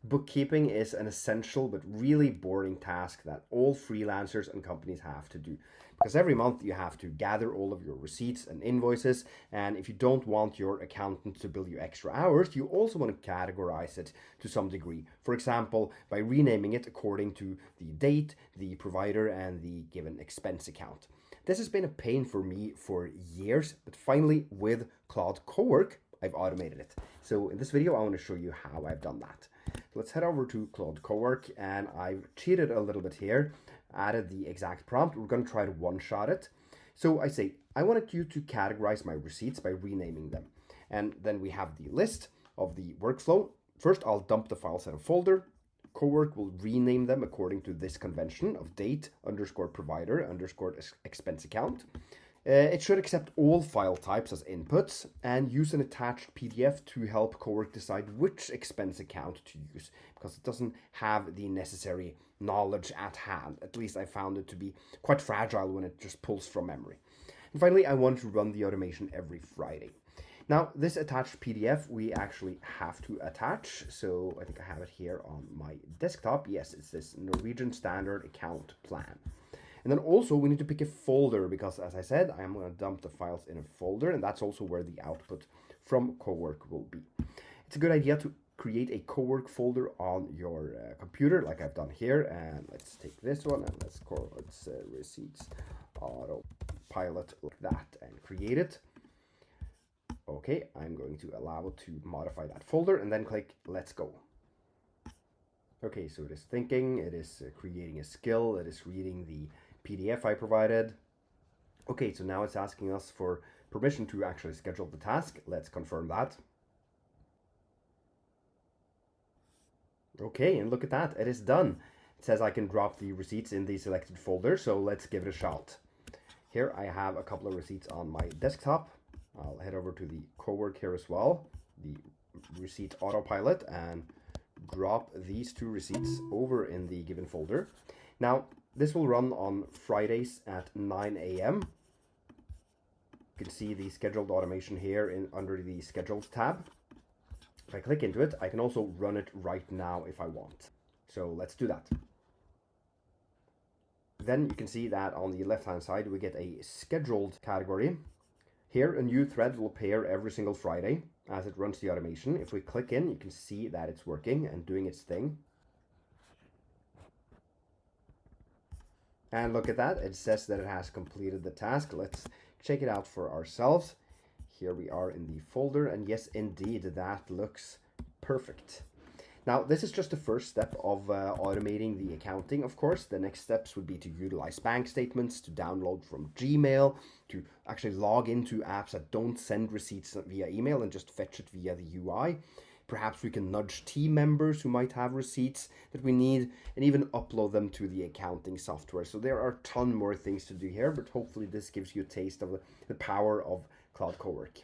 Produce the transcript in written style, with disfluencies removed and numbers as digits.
Bookkeeping is an essential but really boring task that all freelancers and companies have to do. Because every month you have to gather all of your receipts and invoices, and if you don't want your accountant to bill you extra hours, you also want to categorize it to some degree. For example, by renaming it according to the date, the provider, and the given expense account. This has been a pain for me for years, but finally with Claude Cowork, I've automated it. So in this video, I want to show you how I've done that. Let's head over to Claude Cowork, and I've cheated a little bit here, added the exact prompt. We're going to try to one-shot it. So I say, I wanted you to categorize my receipts by renaming them. And then we have the list of the workflow. First, I'll dump the files in a folder. Cowork will rename them according to this convention of date underscore provider underscore expense account. It should accept all file types as inputs and use an attached PDF to help Cowork decide which expense account to use, because it doesn't have the necessary knowledge at hand. At least I found it to be quite fragile when it just pulls from memory. And finally, I want to run the automation every Friday. Now, this attached PDF we actually have to attach. So I think I have it here on my desktop. Yes, it's this Norwegian Standard Account Plan. And then also we need to pick a folder because, as I said, I am going to dump the files in a folder, and that's also where the output from Cowork will be. It's a good idea to create a Cowork folder on your computer like I've done here. And let's take this one and let's call it receipts autopilot like that and create it. Okay, I'm going to allow it to modify that folder and then click let's go. Okay, so it is thinking, it is creating a skill, it is reading the PDF I provided. Okay, so now it's asking us for permission to actually schedule the task. Let's confirm that. Okay, and look at that, it is done. It says I can drop the receipts in the selected folder, so let's give it a shot. Here I have a couple of receipts on my desktop. I'll head over to the Cowork here as well, the receipt autopilot, and drop these two receipts over in the given folder. Now, this will run on Fridays at 9 a.m. You can see the scheduled automation here under the scheduled tab. If I click into it, I can also run it right now if I want. So let's do that. Then you can see that on the left-hand side, we get a scheduled category. Here, a new thread will appear every single Friday as it runs the automation. If we click in, you can see that it's working and doing its thing. And look at that, it says that it has completed the task. Let's check it out for ourselves. Here we are in the folder, and yes, indeed, that looks perfect. Now, this is just the first step of automating the accounting, of course. The next steps would be to utilize bank statements, to download from Gmail, to actually log into apps that don't send receipts via email and just fetch it via the UI. Perhaps we can nudge team members who might have receipts that we need and even upload them to the accounting software. So there are a ton more things to do here, but hopefully this gives you a taste of the power of Claude Cowork.